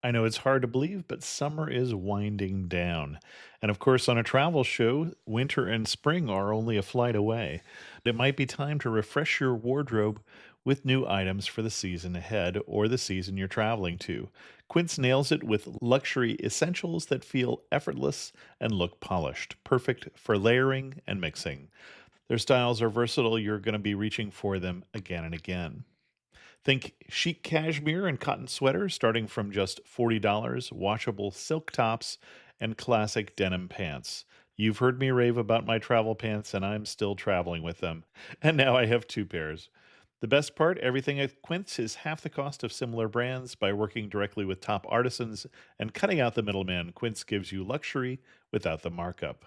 I know it's hard to believe, but summer is winding down. And of course, on a travel show, winter and spring are only a flight away. It might be time to refresh your wardrobe with new items for the season ahead or the season you're traveling to. Quince nails it with luxury essentials that feel effortless and look polished, perfect for layering and mixing. Their styles are versatile, you're going to be reaching for them again and again. Think chic cashmere and cotton sweaters starting from just $40, washable silk tops, and classic denim pants. You've heard me rave about my travel pants, and I'm still traveling with them. And now I have two pairs. The best part, everything at Quince is half the cost of similar brands by working directly with top artisans and cutting out the middleman. Quince gives you luxury without the markup.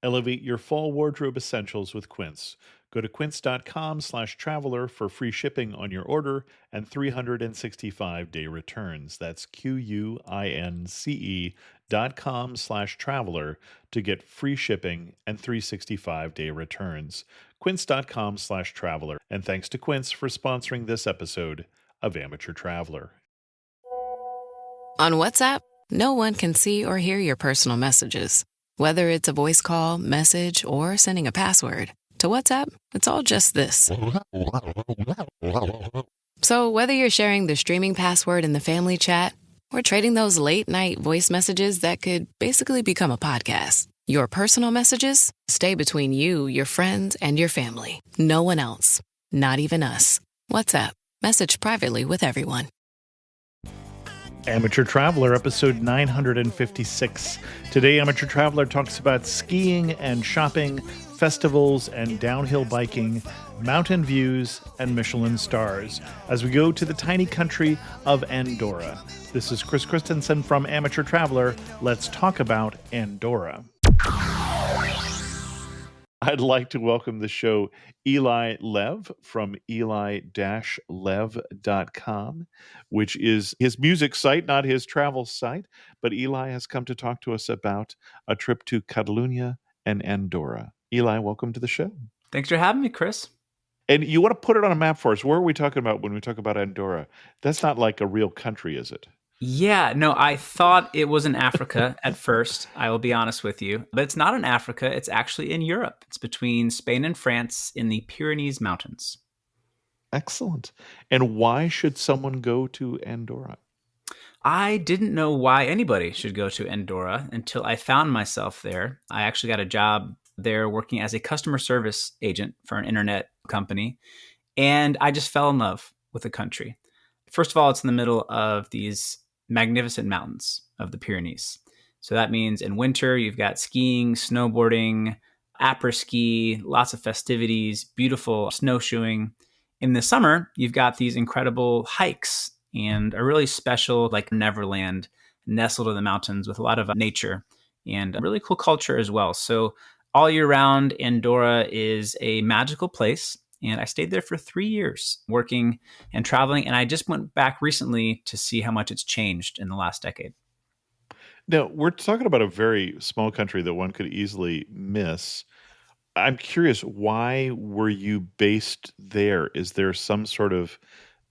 Elevate your fall wardrobe essentials with Quince. Go to quince.com/traveler for free shipping on your order and 365-day returns. That's QUINCE.com/traveler to get free shipping and 365-day returns. Quince.com/traveler. And thanks to Quince for sponsoring this episode of Amateur Traveler. On WhatsApp, no one can see or hear your personal messages. Whether it's a voice call, message, or sending a password. To WhatsApp, it's all just this. So whether you're sharing the streaming password in the family chat or trading those late-night voice messages that could basically become a podcast, your personal messages stay between you, your friends, and your family. No one else. Not even us. WhatsApp. Message privately with everyone. Amateur Traveler, episode 956. Today, Amateur Traveler talks about skiing and shopping, festivals and downhill biking, mountain views, and Michelin stars as we go to the tiny country of Andorra. This is Chris Christensen from Amateur Traveler. Let's talk about Andorra. I'd like to welcome the show Eli Lev from eli-lev.com, which is his music site, not his travel site. But Eli has come to talk to us about a trip to Catalonia and Andorra. Eli, welcome to the show. Thanks for having me, Chris. And you want to put it on a map for us. Where are we talking about when we talk about Andorra? That's not like a real country, is it? Yeah, no, I thought it was in Africa at first, I will be honest with you. But it's not in Africa, it's actually in Europe. It's between Spain and France in the Pyrenees Mountains. Excellent. And why should someone go to Andorra? I didn't know why anybody should go to Andorra until I found myself there. I actually got a job there working as a customer service agent for an internet company. And I just fell in love with the country. First of all, it's in the middle of these magnificent mountains of the Pyrenees. So that means in winter, you've got skiing, snowboarding, Aper ski, lots of festivities, beautiful snowshoeing. In the summer, you've got these incredible hikes and a really special, like Neverland, nestled in the mountains with a lot of nature and a really cool culture as well. So all year round, Andorra is a magical place. And I stayed there for 3 years working and traveling. And I just went back recently to see how much it's changed in the last decade. Now, we're talking about a very small country that one could easily miss. I'm curious, why were you based there? Is there some sort of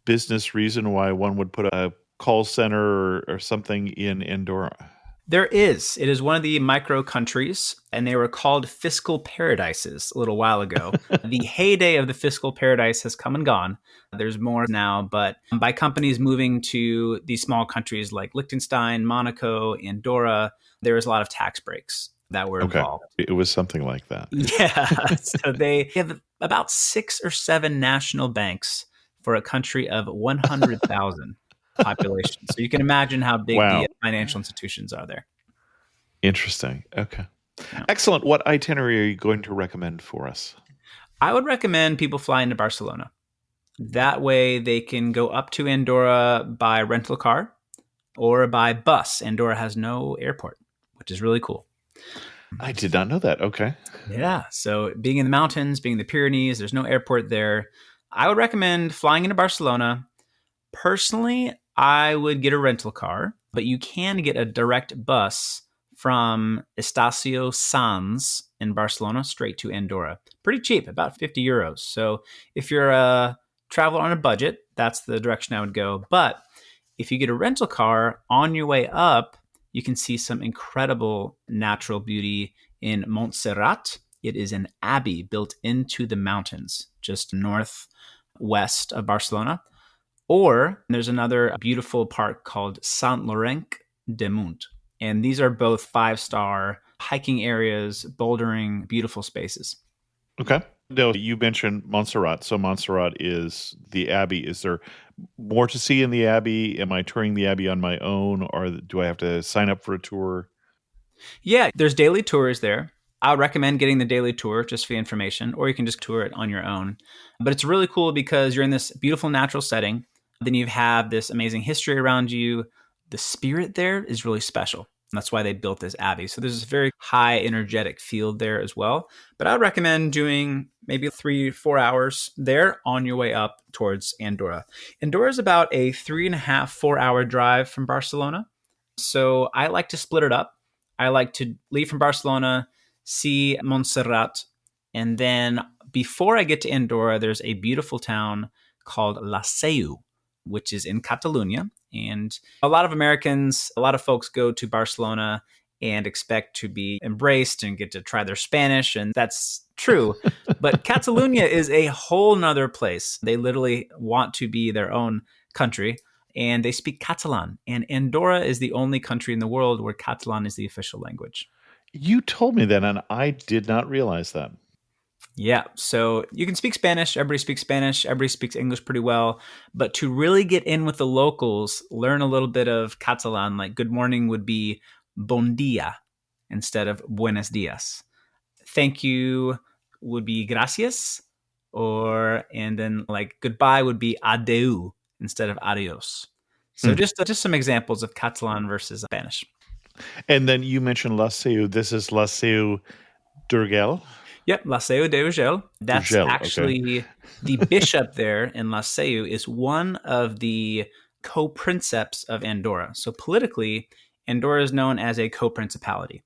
business reason why one would put a call center or something in Andorra? There is. It is one of the micro countries, and they were called fiscal paradises a little while ago. The heyday of the fiscal paradise has come and gone. There's more now, but by companies moving to these small countries like Liechtenstein, Monaco, Andorra, there was a lot of tax breaks that were involved. It was something like that. Yeah. So they have about 6 or 7 national banks for a country of 100,000. Population. So you can imagine how big the financial institutions are there. Interesting. Okay. Yeah. Excellent. What itinerary are you going to recommend for us? I would recommend people fly into Barcelona. That way they can go up to Andorra by rental car or by bus. Andorra has no airport, which is really cool. I did not know that. Okay. Yeah. So being in the mountains, being in the Pyrenees, there's no airport there. I would recommend flying into Barcelona. Personally, I would get a rental car, but you can get a direct bus from Estacio Sants in Barcelona straight to Andorra. Pretty cheap, about 50 euros. So if you're a traveler on a budget, that's the direction I would go. But If you get a rental car on your way up, you can see some incredible natural beauty in Montserrat. It is an abbey built into the mountains, just northwest of Barcelona. Or there's another beautiful park called Sant Llorenç de Munt. And these are both 5-star hiking areas, bouldering, beautiful spaces. Okay. No, you mentioned Montserrat. So Montserrat is the Abbey. Is there more to see in the Abbey? Am I touring the Abbey on my own, or do I have to sign up for a tour? Yeah, there's daily tours there. I would recommend getting the daily tour just for the information, or you can just tour it on your own. But it's really cool because you're in this beautiful natural setting. Then you have this amazing history around you. The spirit there is really special. That's why they built this abbey. So there's this very high energetic field there as well. But I would recommend doing maybe 3-4 hours there on your way up towards Andorra. Andorra is about a 3.5-4 hour drive from Barcelona. So I like to split it up. I like to leave from Barcelona, see Montserrat, and then before I get to Andorra, there's a beautiful town called La Seu, which is in Catalonia. And a lot of Americans, a lot of folks go to Barcelona and expect to be embraced and get to try their Spanish. And that's true. But Catalonia is a whole nother place. They literally want to be their own country. And they speak Catalan. And Andorra is the only country in the world where Catalan is the official language. You told me that, and I did not realize that. Yeah, so you can speak Spanish. Everybody speaks Spanish. Everybody speaks English pretty well. But to really get in with the locals, learn a little bit of Catalan, like good morning would be bon dia instead of buenos dias. Thank you would be gracias, and then like goodbye would be adeu instead of adios. So just some examples of Catalan versus Spanish. And then you mentioned La Seu. This is La Seu d'Urgell. Yep, La Seu d'Urgell. That's Urgell, actually okay. the bishop there in La Seu is one of the co-princeps of Andorra. So politically, Andorra is known as a co-principality.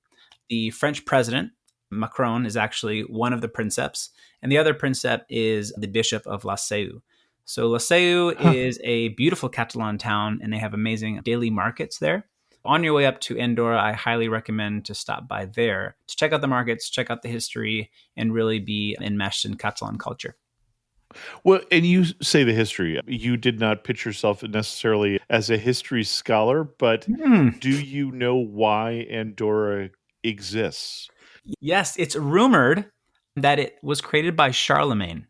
The French president, Macron, is actually one of the princeps, and the other princeps is the bishop of La Seu. So La Seu is a beautiful Catalan town, and they have amazing daily markets there. On your way up to Andorra, I highly recommend to stop by there to check out the markets, check out the history, and really be enmeshed in Catalan culture. Well, and you say the history. You did not pitch yourself necessarily as a history scholar, but do you know why Andorra exists? Yes, it's rumored that it was created by Charlemagne.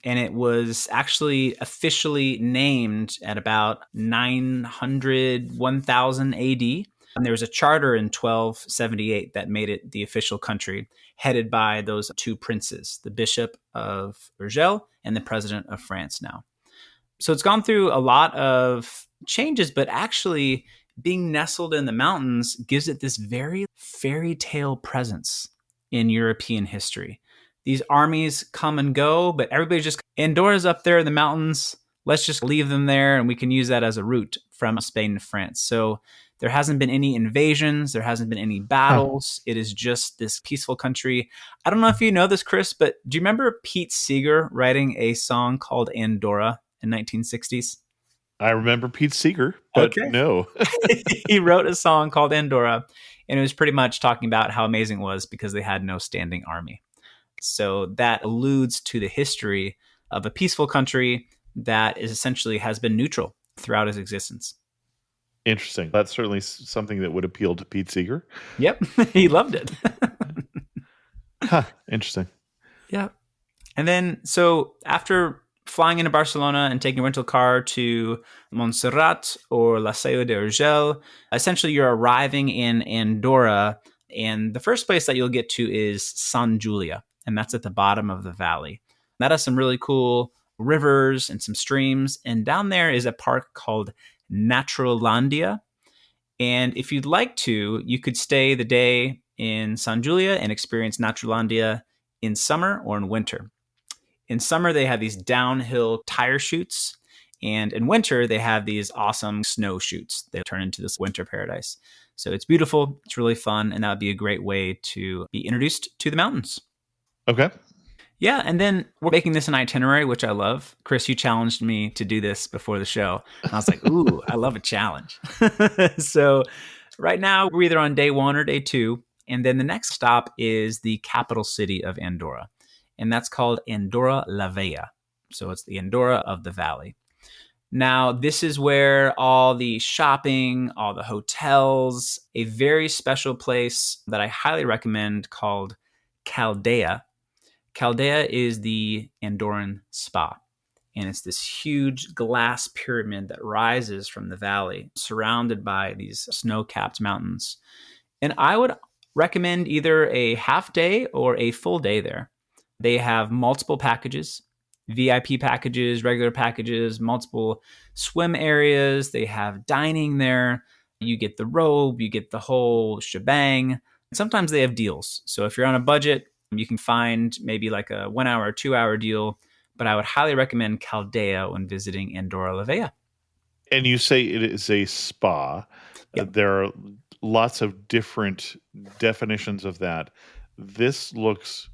And it was actually officially named at about 900, 1000 AD. And there was a charter in 1278 that made it the official country, headed by those two princes, the Bishop of Urgell and the President of France now. So it's gone through a lot of changes, but actually being nestled in the mountains gives it this very fairy tale presence in European history. These armies come and go, but everybody's just, Andorra's up there in the mountains. Let's just leave them there, and we can use that as a route from Spain to France. So there hasn't been any invasions. There hasn't been any battles. It is just this peaceful country. I don't know if you know this, Chris, but do you remember Pete Seeger writing a song called Andorra in 1960s? I remember Pete Seeger, but no. He wrote a song called Andorra, and it was pretty much talking about how amazing it was because they had no standing army. So that alludes to the history of a peaceful country that is essentially has been neutral throughout its existence. Interesting. That's certainly something that would appeal to Pete Seeger. Yep. He loved it. Interesting. Yeah. And then, so after flying into Barcelona and taking a rental car to Montserrat or La Seu d'Urgell, essentially you're arriving in Andorra, and the first place that you'll get to is Sant Julià, and that's at the bottom of the valley. That has some really cool rivers and some streams, and down there is a park called Naturlandia. And if you'd like to, you could stay the day in Sant Julià and experience Naturlandia in summer or in winter. In summer, they have these downhill tire chutes, and in winter, they have these awesome snow chutes. They turn into this winter paradise. So it's beautiful, it's really fun, and that would be a great way to be introduced to the mountains. Okay. Yeah, and then we're making this an itinerary, which I love. Chris, you challenged me to do this before the show. And I was like, ooh, I love a challenge. So right now, we're either on day 1 or day 2. And then the next stop is the capital city of Andorra. And that's called Andorra La Vella. So it's the Andorra of the Valley. Now, this is where all the shopping, all the hotels, a very special place that I highly recommend called Caldea. Caldea is the Andorran spa, and it's this huge glass pyramid that rises from the valley, surrounded by these snow-capped mountains. And I would recommend either a half day or a full day there. They have multiple packages, VIP packages, regular packages, multiple swim areas. They have dining there. You get the robe, you get the whole shebang. Sometimes they have deals. So if you're on a budget, you can find maybe like a 1 hour or 2 hour deal. But I would highly recommend Caldea when visiting Andorra La Vella. And you say it is a spa. Yep. There are lots of different definitions of that. This looks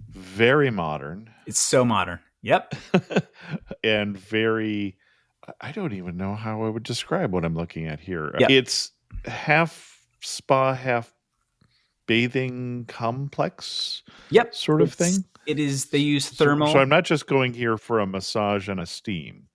very modern. It's so modern. Yep. And very, I don't even know how I would describe what I'm looking at here. Yep. It's half spa, half bathing complex sort of thing. It is, they use thermal. So I'm not just going here for a massage and a steam.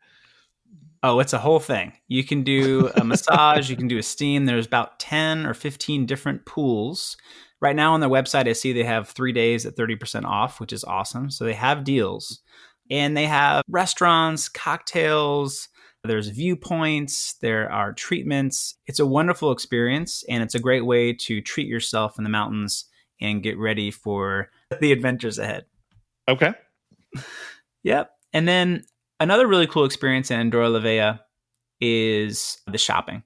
Oh, it's a whole thing. You can do a massage, you can do a steam. There's about 10 or 15 different pools. Right now on their website, I see they have 3 days at 30% off, which is awesome. So they have deals. And they have restaurants, cocktails, there's viewpoints, there are treatments. It's a wonderful experience, and it's a great way to treat yourself in the mountains and get ready for the adventures ahead. Okay. Yep. And then another really cool experience in Andorra La Vella is the shopping.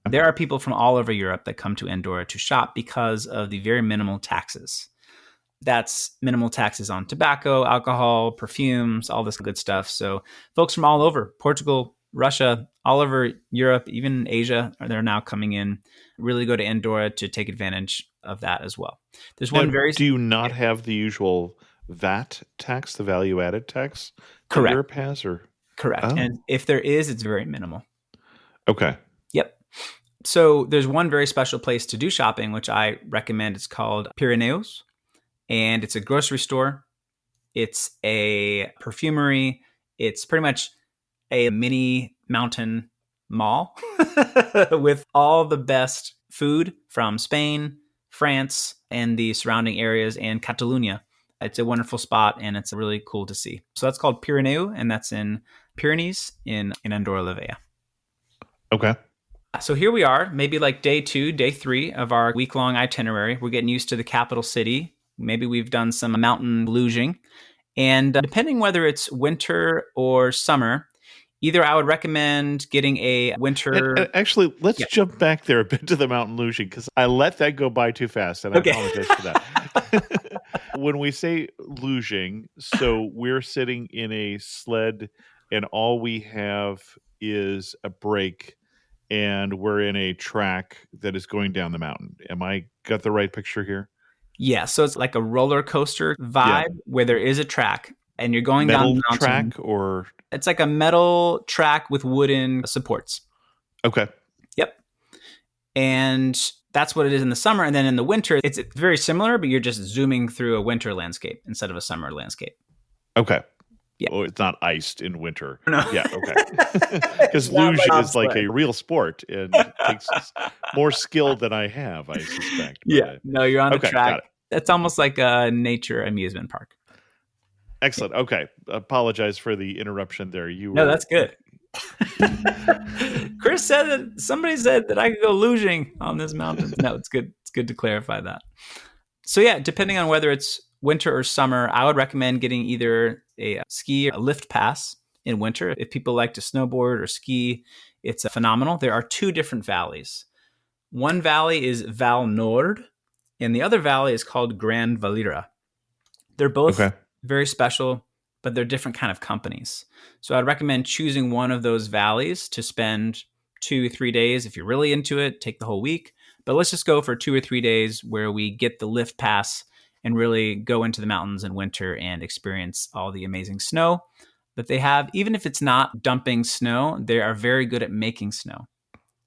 There are people from all over Europe that come to Andorra to shop because of the very minimal taxes. That's minimal taxes on tobacco, alcohol, perfumes, all this good stuff. So folks from all over, Portugal, Russia, all over Europe, even Asia, they're now coming in, really go to Andorra to take advantage of that as well. There's one Do you not have the usual VAT tax, the value added tax that Correct. Europe has? Or? Correct. Oh. And if there is, it's very minimal. Okay. Yep. So there's one very special place to do shopping, which I recommend. It's called Pyrenees. And it's a grocery store. It's a perfumery. It's pretty much a mini mountain mall with all the best food from Spain, France, and the surrounding areas, and Catalonia. It's a wonderful spot, and it's really cool to see. So that's called Pyrenees, and that's in Pyrenees in Andorra La Vella. Okay. So here we are, maybe like day 2, day 3 of our week-long itinerary. We're getting used to the capital city. Maybe we've done some mountain luging. And depending whether it's winter or summer, either I would recommend getting a winter... And actually, let's jump back there a bit to the mountain luging, because I let that go by too fast, and I apologize for that. When we say luging, so we're sitting in a sled, and all we have is a brake, and we're in a track that is going down the mountain. Am I got the right picture here? Yeah, so it's like a roller coaster vibe where there is a track and you're going down the mountain. Track, or it's like a metal track with wooden supports. Okay. Yep. And that's what it is in the summer. And then in the winter, it's very similar, but you're just zooming through a winter landscape instead of a summer landscape. Okay. Yeah. Oh, it's not iced in winter. No. Yeah, okay. Because luge is like a real sport, and it takes more skill than I have, I suspect. Yeah. No, you're on a track. Got it. It's almost like a nature amusement park. Excellent. Okay. Apologize for the interruption there. No, that's good. Chris said that somebody said that I could go luging on this mountain. No, it's good. It's good to clarify that. So yeah, depending on whether it's winter or summer, I would recommend getting either a ski or a lift pass in winter. If people like to snowboard or ski, it's phenomenal. There are 2 different valleys. One valley is Val Nord, and the other valley is called Grand Valira. They're both very special, but they're different kind of companies. So I'd recommend choosing one of those valleys to spend 2-3 days. If you're really into it, take the whole week. But let's just go for 2 or 3 days where we get the lift pass and really go into the mountains in winter and experience all the amazing snow that they have. Even if it's not dumping snow, they are very good at making snow.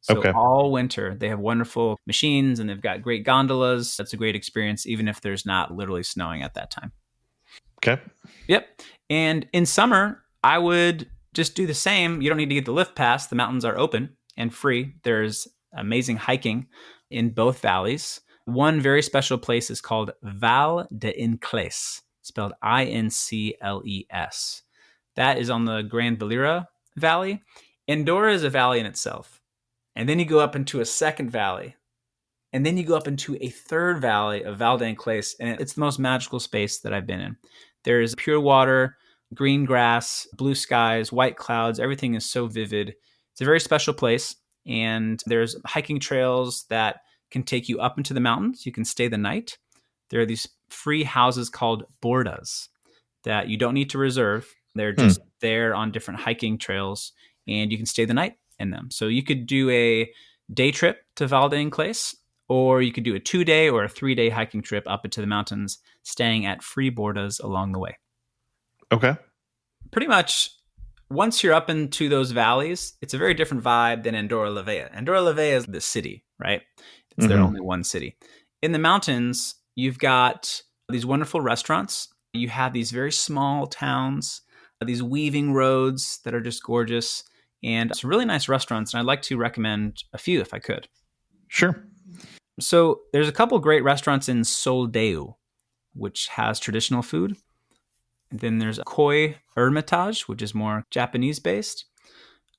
So Okay. all winter, they have wonderful machines and they've got great gondolas. That's a great experience, even if there's not literally snowing at that time. Okay. Yep. And in summer, I would just do the same. You don't need to get the lift pass. The mountains are open and free. There's amazing hiking in both valleys. One very special place is called Val d'Incles, spelled Incles. That is on the Grand Valira Valley. Andorra is a valley in itself. And then you go up into a second valley. And then you go up into a third valley of Val d'Incles. And it's the most magical space that I've been in. There's pure water, green grass, blue skies, white clouds. Everything is so vivid. It's a very special place. And there's hiking trails that can take you up into the mountains. You can stay the night. There are these free houses called bordas that you don't need to reserve. They're just there on different hiking trails, and you can stay the night in them. So you could do a day trip to Val d'Incles, or you could do a 2-day or a 3-day hiking trip up into the mountains, staying at free bordas along the way. Okay. Pretty much, once you're up into those valleys, it's a very different vibe than Andorra La Vella. Andorra La Vella is the city, right? It's their only one city. In the mountains, you've got these wonderful restaurants. You have these very small towns, these weaving roads that are just gorgeous, and some really nice restaurants. And I'd like to recommend a few if I could. Sure. So there's a couple great restaurants in Soldeu, which has traditional food. And then there's Koi Hermitage, which is more Japanese based.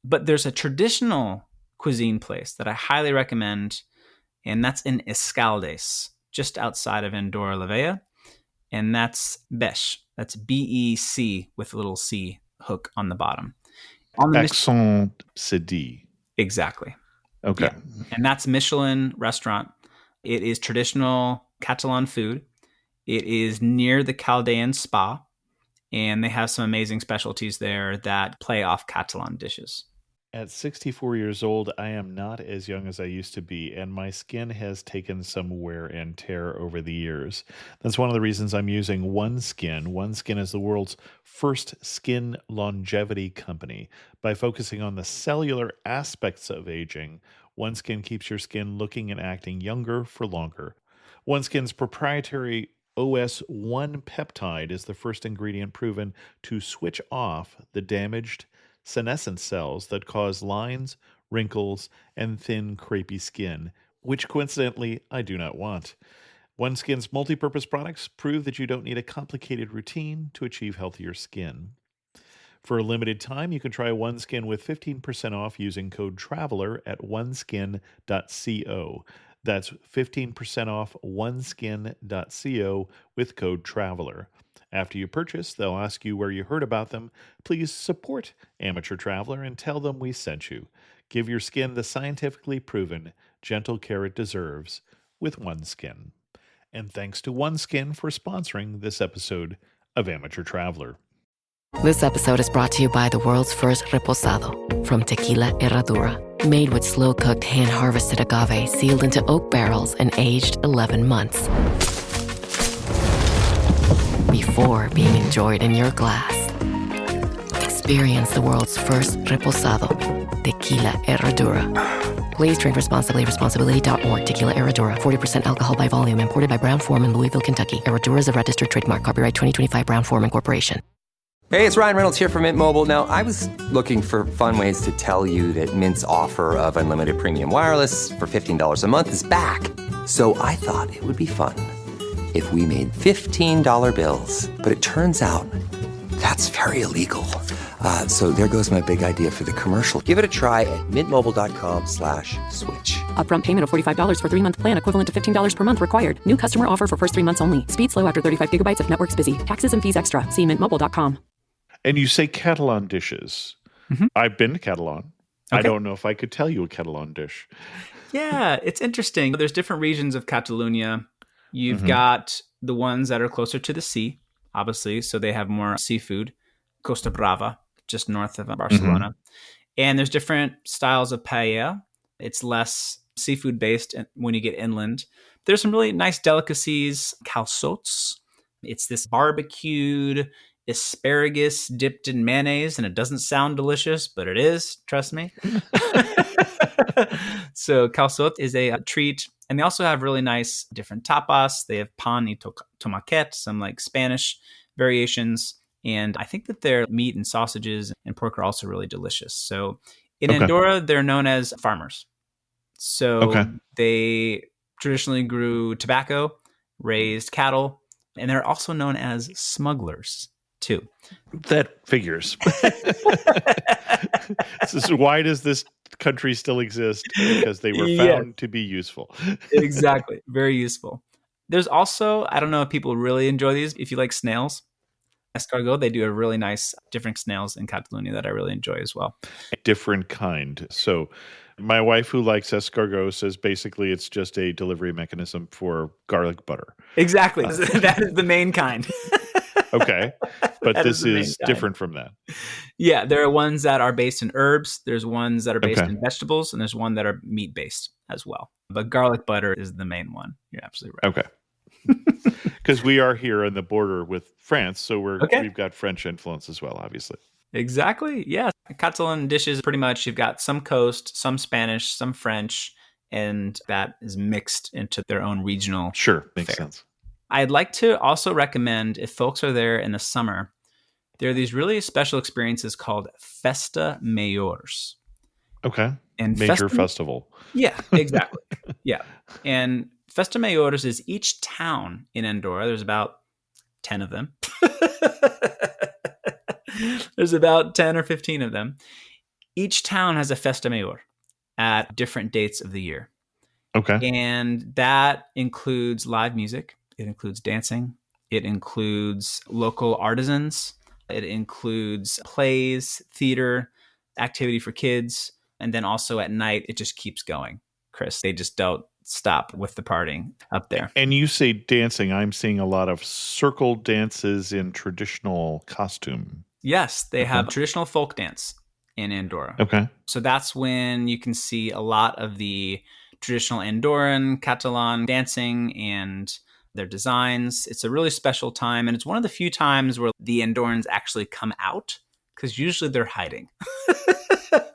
But there's a traditional cuisine place that I highly recommend, and that's in Escaldes, just outside of Andorra La Vella. And that's Bec. That's Bec with a little C hook on the bottom. Accent Cedi. Exactly. Okay. Yeah. And that's Michelin restaurant. It is traditional Catalan food. It is near the Caldean Spa. And they have some amazing specialties there that play off Catalan dishes. At 64 years old, I am not as young as I used to be, and my skin has taken some wear and tear over the years. That's one of the reasons I'm using OneSkin. OneSkin is the world's first skin longevity company. By focusing on the cellular aspects of aging, OneSkin keeps your skin looking and acting younger for longer. OneSkin's proprietary OS1 peptide is the first ingredient proven to switch off the damaged senescent cells that cause lines, wrinkles, and thin, crepey skin, which coincidentally I do not want. OneSkin's multi-purpose products prove that you don't need a complicated routine to achieve healthier skin. For a limited time, you can try OneSkin with 15% off using code TRAVELER at oneskin.co. That's 15% off oneskin.co with code TRAVELER. After you purchase, they'll ask you where you heard about them. Please support Amateur Traveler and tell them we sent you. Give your skin the scientifically proven, gentle care it deserves with OneSkin. And thanks to OneSkin for sponsoring this episode of Amateur Traveler. This episode is brought to you by the world's first reposado from Tequila Herradura. Made with slow-cooked, hand-harvested agave sealed into oak barrels and aged 11 months. Before being enjoyed in your glass. Experience the world's first reposado. Tequila Herradura. Please drink responsibly. Responsibility.org. Tequila Herradura. 40% alcohol by volume. Imported by Brown-Forman, Louisville, Kentucky. Herradura is a registered trademark. Copyright 2025 Brown-Forman Corporation. Hey, it's Ryan Reynolds here from Mint Mobile. Now, I was looking for fun ways to tell you that Mint's offer of unlimited premium wireless for $15 a month is back. So I thought it would be fun if we made $15 bills. But it turns out that's very illegal. So there goes my big idea for the commercial. Give it a try at mintmobile.com/switch. Upfront payment of $45 for 3-month plan, equivalent to $15 per month required. New customer offer for first 3 months only. Speed slow after 35 gigabytes if network's busy. Taxes and fees extra. See mintmobile.com. And you say Catalan dishes. Mm-hmm. I've been to Catalan. Okay. I don't know if I could tell you a Catalan dish. Yeah, it's interesting. There's different regions of Catalonia. You've got the ones that are closer to the sea, obviously, so they have more seafood. Costa Brava, just north of Barcelona. And there's different styles of paella. It's less seafood based when you get inland. There's some really nice delicacies, calçots. It's this barbecued asparagus dipped in mayonnaise, and it doesn't sound delicious, but it is, trust me. So calçot is a treat. And they also have really nice different tapas. They have pan y tomaquet, some like Spanish variations. And I think that their meat and sausages and pork are also really delicious. So in Andorra, they're known as farmers. So they traditionally grew tobacco, raised cattle, and they're also known as smugglers too. That figures. So why does this country still exist? Because they were found to be useful. Exactly. Very useful. There's also, I don't know if people really enjoy these. If you like snails, escargot, they do a really nice different snails in Catalonia that I really enjoy as well. A different kind. So my wife, who likes escargot, says basically it's just a delivery mechanism for garlic butter. Exactly. That is the main kind. Okay. But this is different from that. Yeah. There are ones that are based in herbs. There's ones that are based in vegetables, and there's one that are meat based as well. But garlic butter is the main one. You're absolutely right. Okay. Because we are here on the border with France, so we've got French influence as well, obviously. Exactly. Yeah. Catalan dishes, pretty much, you've got some coast, some Spanish, some French, and that is mixed into their own regional Makes fare. sense. I'd like to also recommend, if folks are there in the summer, there are these really special experiences called Festa Mayors. Okay. And Major festival. Yeah, exactly. Yeah. And Festa Mayors is each town in Andorra. There's about 10 of them. There's about 10 or 15 of them. Each town has a Festa Mayor at different dates of the year. Okay. And that includes live music. It includes dancing. It includes local artisans. It includes plays, theater, activity for kids. And then also at night, it just keeps going, Chris. They just don't stop with the partying up there. And you say dancing. I'm seeing a lot of circle dances in traditional costume. Yes, they have traditional folk dance in Andorra. Okay. So that's when you can see a lot of the traditional Andorran, Catalan dancing and their designs. It's a really special time, and it's one of the few times where the Andorrans actually come out, because usually they're hiding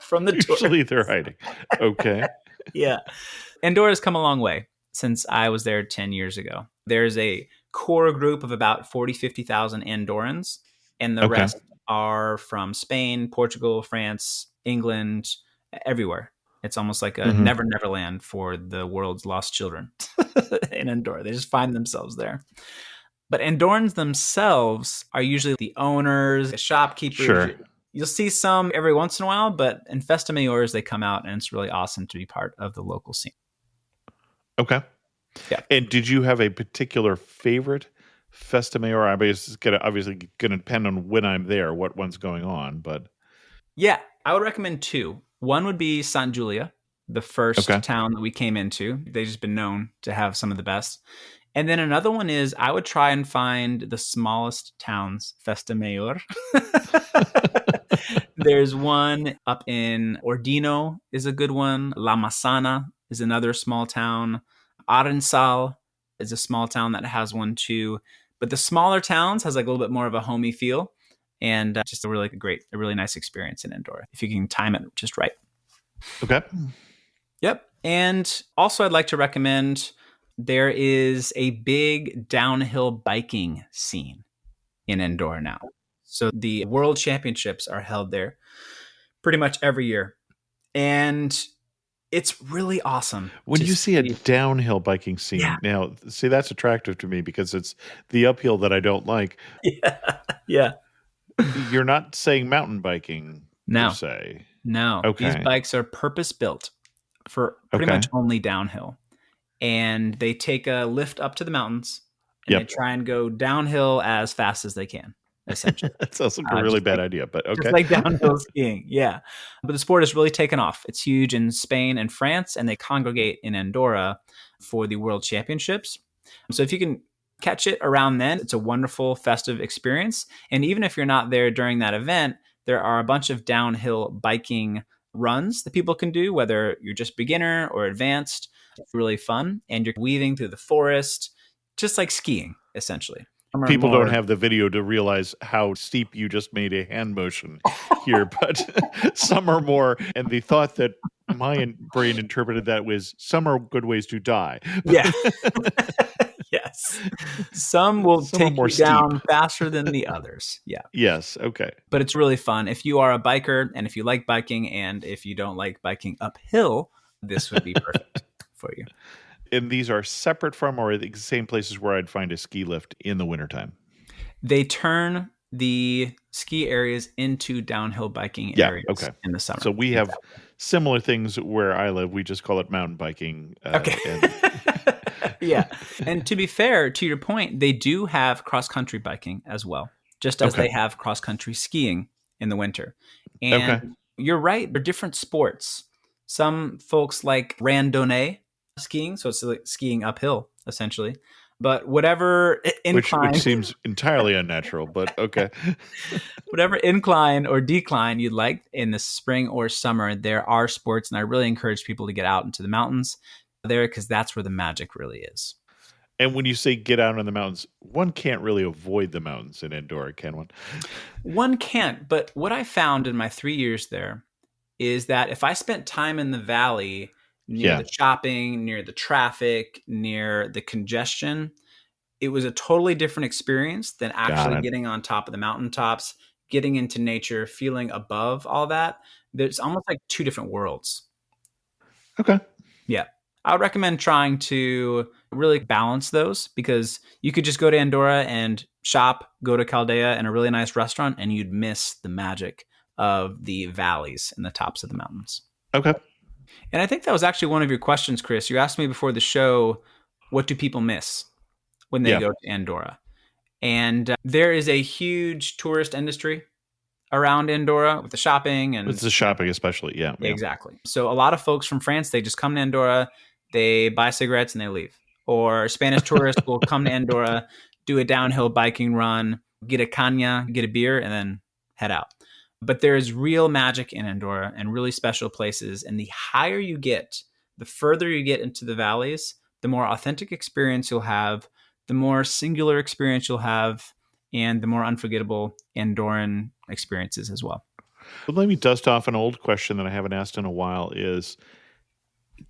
from the tourists. Usually they're hiding. Okay. Yeah. Andorra's come a long way since I was there 10 years ago. There's a core group of about 40, 50,000 Andorrans, and the rest are from Spain, Portugal, France, England, everywhere. It's almost like a Neverland for the world's lost children in Andorra. They just find themselves there. But Andorrans themselves are usually the owners, the shopkeepers. Sure. You'll see some every once in a while, but in Festa Mayors, they come out, and it's really awesome to be part of the local scene. Okay. Yeah. And did you have a particular favorite Festa Mayor? It's obviously going to depend on when I'm there, what one's going on, but... Yeah, I would recommend two. One would be Sant Julia, the first town that we came into. They've just been known to have some of the best. And then another one is I would try and find the smallest town's Festa Mayor. There's one up in Ordino is a good one. La Massana is another small town. Arensal is a small town that has one too. But the smaller towns has like a little bit more of a homey feel. And just a really nice experience in Andorra, if you can time it just right. Okay. Yep. And also I'd like to recommend, there is a big downhill biking scene in Andorra now. So the World Championships are held there pretty much every year. And it's really awesome. When you see a downhill biking scene, now, see, that's attractive to me because it's the uphill that I don't like. Yeah. You're not saying mountain biking, per se. No. Okay. These bikes are purpose-built for pretty much only downhill. And they take a lift up to the mountains, and they try and go downhill as fast as they can, essentially. That sounds like a really bad idea, but okay. Just like downhill skiing, yeah. But the sport has really taken off. It's huge in Spain and France, and they congregate in Andorra for the World Championships. So if you can catch it around then, it's a wonderful festive experience. And even if you're not there during that event, there are a bunch of downhill biking runs that people can do, whether you're just beginner or advanced. It's really fun. And you're weaving through the forest, just like skiing, essentially. People don't have the video to realize how steep you just made a hand motion here, but some are more. And the thought that my brain interpreted that was some are good ways to die. Yeah. Yes. Some will take more you down steep. faster than the others. Yeah. Yes. Okay. But it's really fun. If you are a biker and if you like biking and if you don't like biking uphill, this would be perfect for you. And these are separate from or the same places where I'd find a ski lift in the wintertime? They turn the ski areas into downhill biking areas in the summer. So we have similar things where I live. We just call it mountain biking. Yeah. And to be fair, to your point, they do have cross-country biking as well, just as they have cross-country skiing in the winter. And you're right, they're different sports. Some folks like randonnée skiing, so it's like skiing uphill, essentially. But whatever incline... Which seems entirely unnatural, but okay. Whatever incline or decline you'd like in the spring or summer, there are sports, and I really encourage people to get out into the mountains there because that's where the magic really is. And when you say get out in the mountains, one can't really avoid the mountains in Andorra, can one? One can't, but what I found in my 3 years there is that if I spent time in the valley near the shopping, near the traffic, near the congestion, it was a totally different experience than actually getting on top of the mountaintops, getting into nature, feeling above all that. There's almost like two different worlds. Okay. Yeah. I would recommend trying to really balance those because you could just go to Andorra and shop, go to Caldea and a really nice restaurant, and you'd miss the magic of the valleys and the tops of the mountains. Okay. And I think that was actually one of your questions, Chris. You asked me before the show, what do people miss when they go to Andorra? And there is a huge tourist industry around Andorra with the shopping. And it's the shopping especially, yeah. Exactly. So a lot of folks from France, they just come to Andorra, they buy cigarettes and they leave. Or Spanish tourists will come to Andorra, do a downhill biking run, get a caña, get a beer, and then head out. But there is real magic in Andorra and really special places. And the higher you get, the further you get into the valleys, the more authentic experience you'll have, the more singular experience you'll have, and the more unforgettable Andorran experiences as well. But let me dust off an old question that I haven't asked in a while is,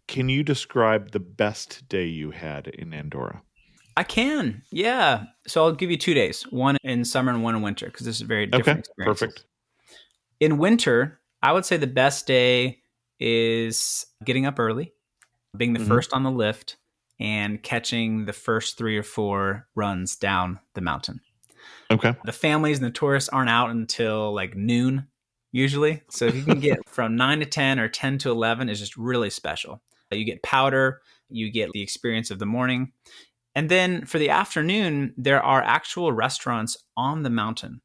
can you describe the best day you had in Andorra? I can, yeah. So I'll give you 2 days, one in summer and one in winter, because this is very different experiences. Perfect. In winter, I would say the best day is getting up early, being the first on the lift, and catching the first 3 or 4 runs down the mountain. Okay. The families and the tourists aren't out until like noon, usually. So if you can get from 9 to 10 or 10 to 11 is just really special. You get powder, you get the experience of the morning. And then for the afternoon, there are actual restaurants on the mountain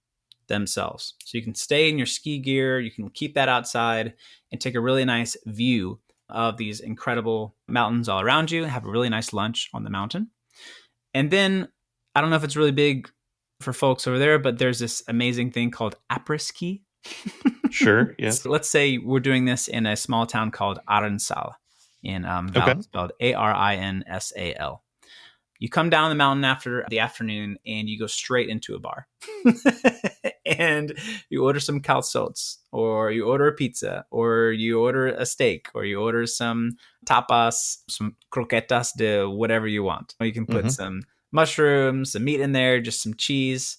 themselves. So you can stay in your ski gear, you can keep that outside and take a really nice view of these incredible mountains all around you, have a really nice lunch on the mountain. And then, I don't know if it's really big for folks over there, but there's this amazing thing called Aper ski. Sure, yes. So let's say we're doing this in a small town called Arinsal in Val, spelled Arinsal. You come down the mountain after the afternoon and you go straight into a bar. And you order some calzots, or you order a pizza, or you order a steak, or you order some tapas, some croquetas de whatever you want. Or you can put some mushrooms, some meat in there, just some cheese.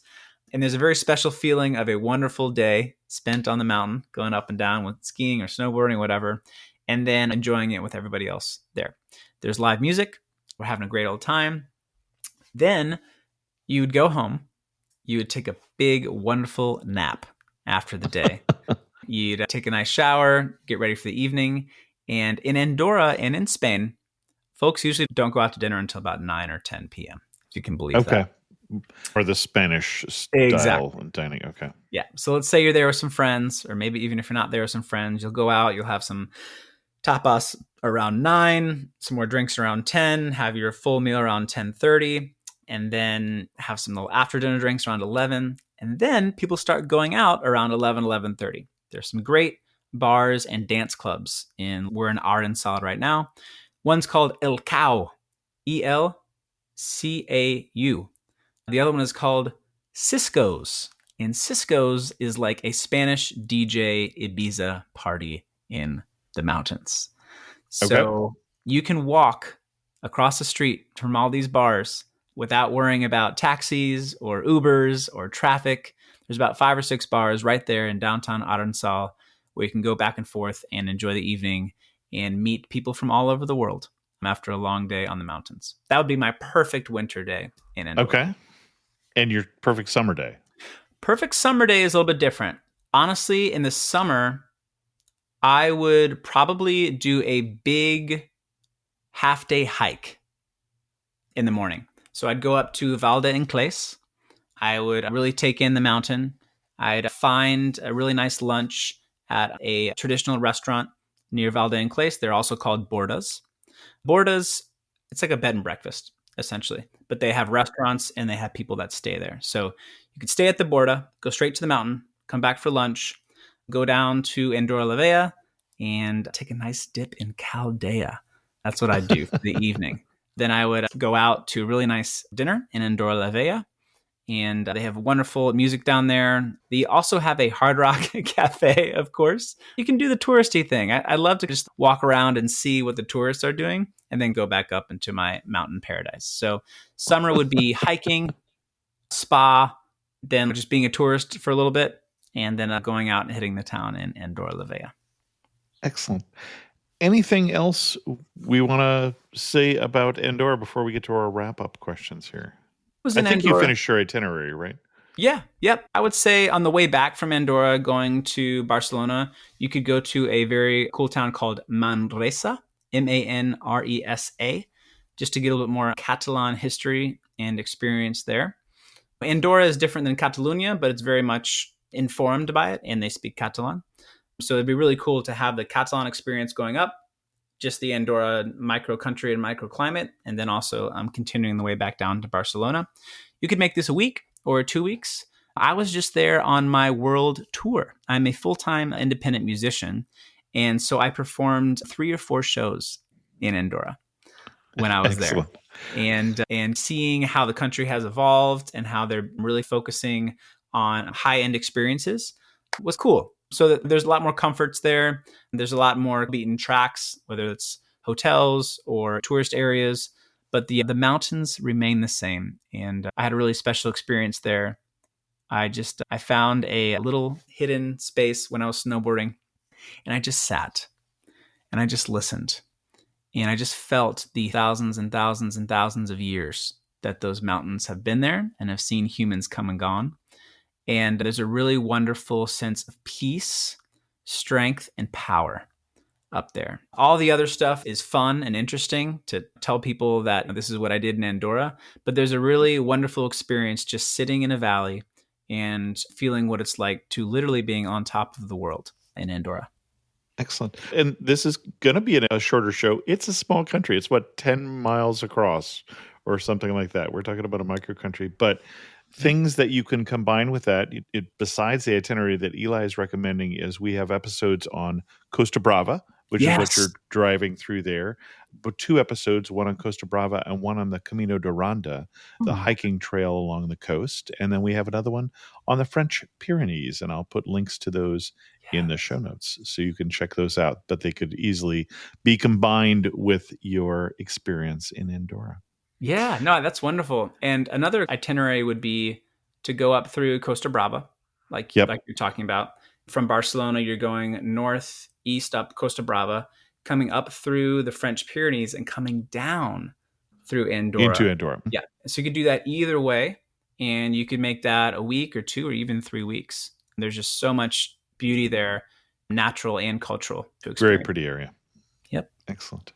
And there's a very special feeling of a wonderful day spent on the mountain, going up and down with skiing or snowboarding or whatever, and then enjoying it with everybody else there. There's live music. We're having a great old time. Then you would go home. You would take a big, wonderful nap after the day. You'd take a nice shower, get ready for the evening. And in Andorra and in Spain, folks usually don't go out to dinner until about 9 or 10 p.m., if you can believe that. Or the Spanish style dining. Okay. Yeah. So let's say you're there with some friends, or maybe even if you're not there with some friends, you'll go out, you'll have some tapas around 9, some more drinks around 10, have your full meal around 10:30, and then have some little after dinner drinks around 11. And then people start going out around 11:30. There's some great bars and dance clubs. We're in Arensal right now. One's called El Cau, Elcau. The other one is called Cisco's. And Cisco's is like a Spanish DJ Ibiza party in the mountains. So you can walk across the street from all these bars without worrying about taxis or Ubers or traffic. There's about 5 or 6 bars right there in downtown Arensal where you can go back and forth and enjoy the evening and meet people from all over the world after a long day on the mountains. That would be my perfect winter day in Andorra. Okay. And your perfect summer day? Perfect summer day is a little bit different. Honestly, in the summer, I would probably do a big half-day hike in the morning. So I'd go up to Val d'Enclés. I would really take in the mountain. I'd find a really nice lunch at a traditional restaurant near Val d'Enclés. They're also called bordas. Bordas, it's like a bed and breakfast, essentially. But they have restaurants and they have people that stay there. So you could stay at the borda, go straight to the mountain, come back for lunch, go down to Andorra La Vella, and take a nice dip in Caldea. That's what I'd do for the evening. Then I would go out to a really nice dinner in Andorra La Vella. And they have wonderful music down there. They also have a Hard Rock cafe, of course. You can do the touristy thing. I love to just walk around and see what the tourists are doing and then go back up into my mountain paradise. So summer would be hiking, spa, then just being a tourist for a little bit, and then going out and hitting the town in Andorra La Vella. Excellent. Anything else we want to say about Andorra before we get to our wrap-up questions here? I think you finished your itinerary, right? Yeah. Yep. I would say on the way back from Andorra going to Barcelona, you could go to a very cool town called Manresa, Manresa, just to get a little bit more Catalan history and experience there. Andorra is different than Catalonia, but it's very much informed by it, and they speak Catalan. So it'd be really cool to have the Catalan experience going up, just the Andorra micro country and microclimate, and then also continuing the way back down to Barcelona. You could make this a week or 2 weeks. I was just there on my world tour. I'm a full-time independent musician, and so I performed 3 or 4 shows in Andorra when I was there. And seeing how the country has evolved and how they're really focusing on high-end experiences was cool. So there's a lot more comforts there. There's a lot more beaten tracks, whether it's hotels or tourist areas, but the mountains remain the same. And I had a really special experience there. I found a little hidden space when I was snowboarding, and I just sat and I just listened, and I just felt the thousands and thousands and thousands of years that those mountains have been there and have seen humans come and gone. And there's a really wonderful sense of peace, strength, and power up there. All the other stuff is fun and interesting to tell people that this is what I did in Andorra, but there's a really wonderful experience just sitting in a valley and feeling what it's like to literally being on top of the world in Andorra. Excellent. And this is going to be a shorter show. It's a small country. It's 10 miles across or something like that. We're talking about a micro country, but things that you can combine with that, besides the itinerary that Eli is recommending, is we have episodes on Costa Brava, which is what you're driving through there. But 2 episodes, one on Costa Brava and one on the Camino de Ronda, the hiking trail along the coast. And then we have another one on the French Pyrenees, and I'll put links to those in the show notes so you can check those out. But they could easily be combined with your experience in Andorra. Yeah, no, that's wonderful. And another itinerary would be to go up through Costa Brava, like you're talking about. From Barcelona, you're going northeast up Costa Brava, coming up through the French Pyrenees and coming down through Andorra. Into Andorra. Yeah. So you could do that either way, and you could make that a week or 2 or even 3 weeks. There's just so much beauty there, natural and cultural to experience. Very pretty area. Yep. Excellent.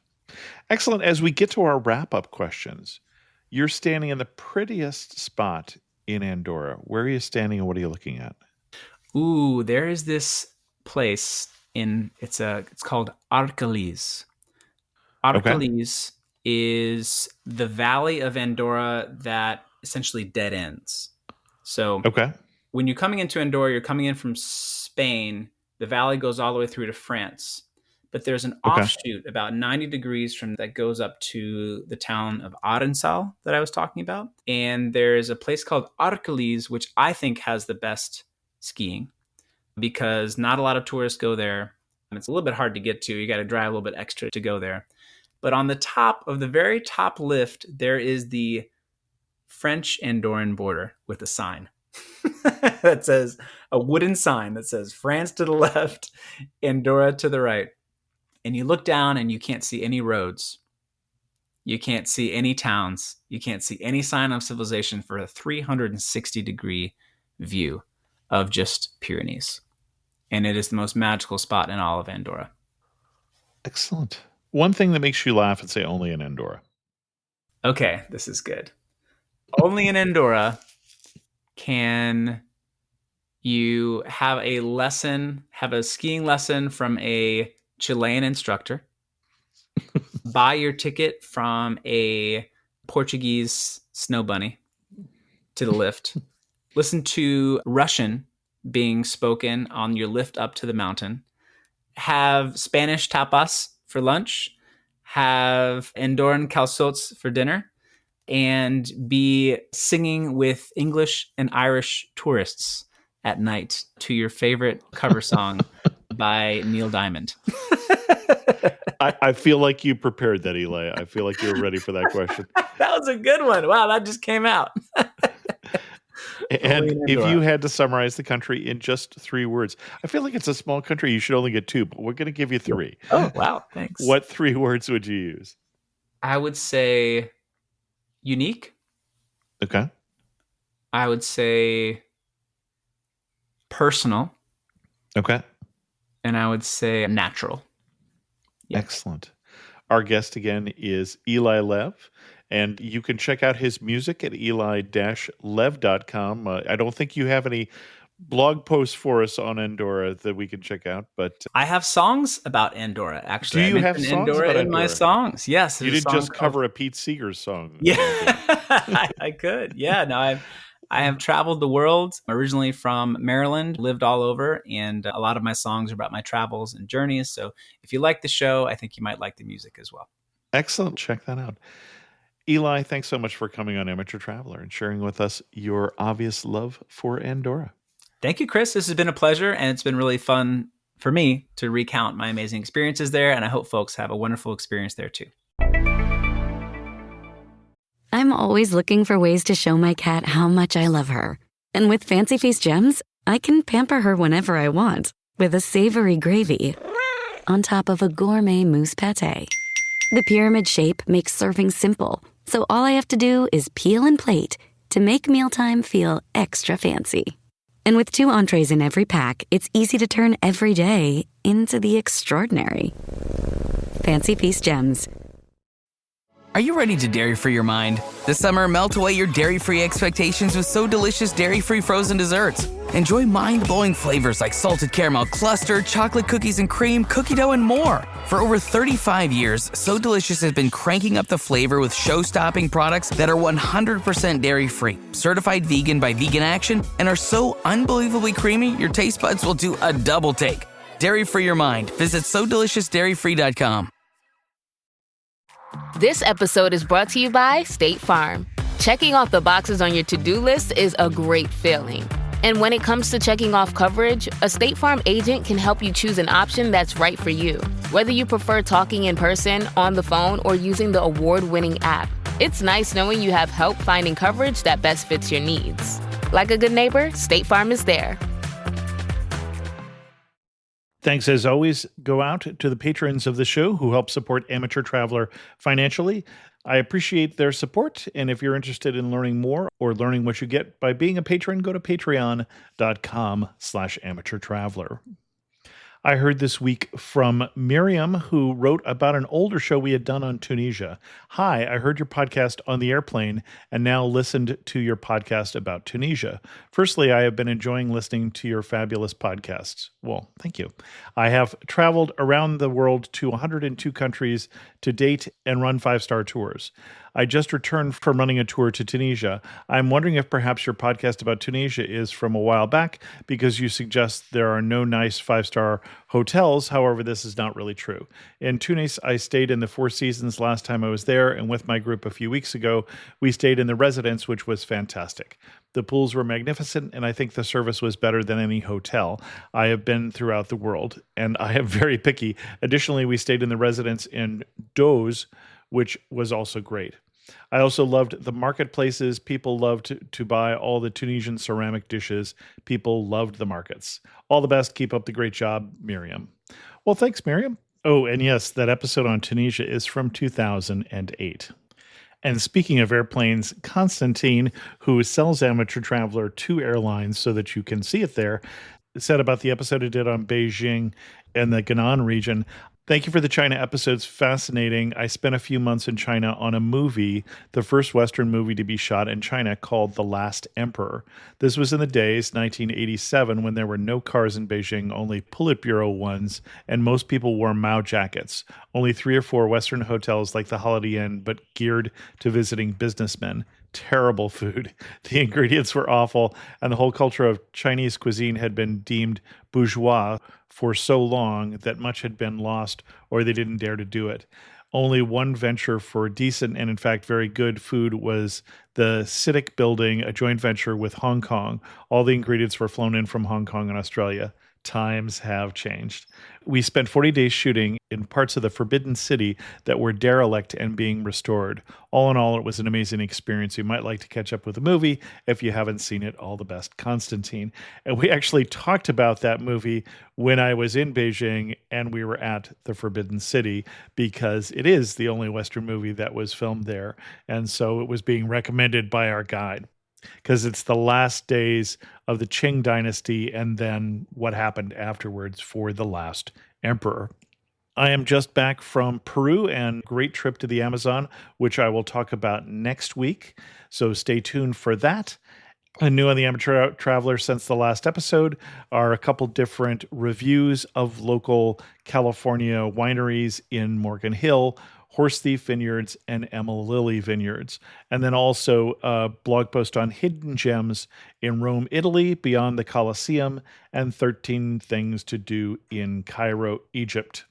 Excellent. As we get to our wrap-up questions, you're standing in the prettiest spot in Andorra. Where are you standing and what are you looking at? Ooh, there is this place it's called Arcalís. Arcalís is the valley of Andorra that essentially dead ends. So when you're coming into Andorra, you're coming in from Spain The valley goes all the way through to France. But there's an Okay. offshoot about 90 degrees from that goes up to the town of Arensal that I was talking about. And there's a place called Arcalise, which I think has the best skiing because not a lot of tourists go there. It's a little bit hard to get to. You got to drive a little bit extra to go there. But on the top of the very top lift, there is the French-Andorran border with a sign that says, a wooden sign that says France to the left, Andorra to the right. And you look down and you can't see any roads. You can't see any towns. You can't see any sign of civilization for a 360-degree view of just Pyrenees. And it is the most magical spot in all of Andorra. Excellent. One thing that makes you laugh and say only in Andorra. Okay, this is good. Only in Andorra can you have a skiing lesson from a Chilean instructor, buy your ticket from a Portuguese snow bunny to the lift, listen to Russian being spoken on your lift up to the mountain, have Spanish tapas for lunch, have Andorran calçots for dinner, and be singing with English and Irish tourists at night to your favorite cover song by Neil Diamond. I feel like you prepared that, Eli. I feel like you were ready for that question. That was a good one. Wow, that just came out. And if you had to summarize the country in just 3 words, I feel like it's a small country. You should only get 2, but we're going to give you 3. Oh, wow. Thanks. What 3 words would you use? I would say unique. Okay. I would say personal. Okay. And I would say natural. Yeah. Excellent. Our guest again is Eli Lev, and you can check out his music at eli-lev.com. I don't think you have any blog posts for us on Andorra that we can check out, but I have songs about Andorra, actually. Do you have mentioned songs Andorra about in my Andorra? songs? Yes. you there's a didn't song just called- cover a Pete Seeger song. Yeah, I could. Yeah, no, I have traveled the world, originally from Maryland, lived all over, and a lot of my songs are about my travels and journeys. So if you like the show, I think you might like the music as well. Excellent. Check that out. Eli, thanks so much for coming on Amateur Traveler and sharing with us your obvious love for Andorra. Thank you, Chris. This has been a pleasure, and it's been really fun for me to recount my amazing experiences there, and I hope folks have a wonderful experience there too. I'm always looking for ways to show my cat how much I love her. And with Fancy Feast gems, I can pamper her whenever I want with a savory gravy on top of a gourmet mousse pâté. The pyramid shape makes serving simple, so all I have to do is peel and plate to make mealtime feel extra fancy. And with 2 entrees in every pack, it's easy to turn every day into the extraordinary. Fancy Feast gems. Are you ready to dairy-free your mind? This summer, melt away your dairy-free expectations with So Delicious dairy-free frozen desserts. Enjoy mind-blowing flavors like salted caramel cluster, chocolate cookies and cream, cookie dough, and more. For over 35 years, So Delicious has been cranking up the flavor with show-stopping products that are 100% dairy-free, certified vegan by Vegan Action, and are so unbelievably creamy, your taste buds will do a double take. Dairy-free your mind. Visit SoDeliciousDairyFree.com. This episode is brought to you by State Farm. Checking off the boxes on your to-do list is a great feeling. And when it comes to checking off coverage, a State Farm agent can help you choose an option that's right for you. Whether you prefer talking in person, on the phone, or using the award-winning app, it's nice knowing you have help finding coverage that best fits your needs. Like a good neighbor, State Farm is there. Thanks, as always, go out to the patrons of the show who help support Amateur Traveler financially. I appreciate their support, and if you're interested in learning more or learning what you get by being a patron, go to patreon.com/amateurtraveler. I heard this week from Miriam, who wrote about an older show we had done on Tunisia. Hi, I heard your podcast on the airplane and now listened to your podcast about Tunisia. Firstly, I have been enjoying listening to your fabulous podcasts. Well, thank you. I have traveled around the world to 102 countries to date and run 5-star tours. I just returned from running a tour to Tunisia. I'm wondering if perhaps your podcast about Tunisia is from a while back because you suggest there are no nice 5-star hotels. However, this is not really true. In Tunis, I stayed in the Four Seasons last time I was there, and with my group a few weeks ago, we stayed in the residence, which was fantastic. The pools were magnificent, and I think the service was better than any hotel I have been throughout the world, and I am very picky. Additionally, we stayed in the residence in Doz, which was also great. I also loved the marketplaces. People loved to buy all the Tunisian ceramic dishes. People loved the markets. All the best. Keep up the great job, Miriam. Well, thanks, Miriam. Oh, and yes, that episode on Tunisia is from 2008. And speaking of airplanes, Constantine, who sells Amateur Traveler to airlines so that you can see it there, said about the episode I did on Beijing and the Gannan region. Thank you for the China episodes. Fascinating. I spent a few months in China on a movie, the first Western movie to be shot in China, called The Last Emperor. This was in the days, 1987, when there were no cars in Beijing, only Politburo ones, and most people wore Mao jackets. Only 3 or 4 Western hotels like the Holiday Inn, but geared to visiting businessmen. Terrible food. The ingredients were awful, and the whole culture of Chinese cuisine had been deemed bourgeois for so long that much had been lost, or they didn't dare to do it. Only one venture for decent and, in fact, very good food was the CITIC building, a joint venture with Hong Kong. All the ingredients were flown in from Hong Kong and Australia. Times have changed. We spent 40 days shooting in parts of the Forbidden City that were derelict and being restored. All in all, it was an amazing experience. You might like to catch up with the movie if you haven't seen it. All the best, Constantine. And we actually talked about that movie when I was in Beijing and we were at the Forbidden City because it is the only Western movie that was filmed there. And so it was being recommended by our guide, because it's the last days of the Qing dynasty and then what happened afterwards for the last emperor. I am just back from Peru and great trip to the Amazon, which I will talk about next week. So stay tuned for that. And new on the Amateur Traveler since the last episode are a couple different reviews of local California wineries in Morgan Hill, Horse Thief Vineyards, and Emma Lily Vineyards. And then also a blog post on hidden gems in Rome, Italy, beyond the Colosseum, and 13 things to do in Cairo, Egypt.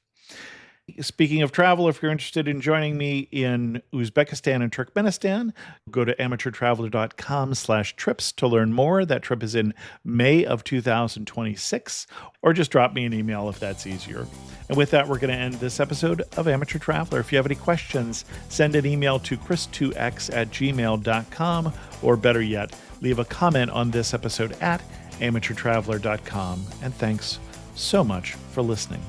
Speaking of travel, if you're interested in joining me in Uzbekistan and Turkmenistan, go to amateurtraveler.com/trips to learn more. That trip is in May of 2026, or just drop me an email if that's easier. And with that, we're going to end this episode of Amateur Traveler. If you have any questions, send an email to chris2x@gmail.com, or better yet, leave a comment on this episode at amateurtraveler.com. And thanks so much for listening.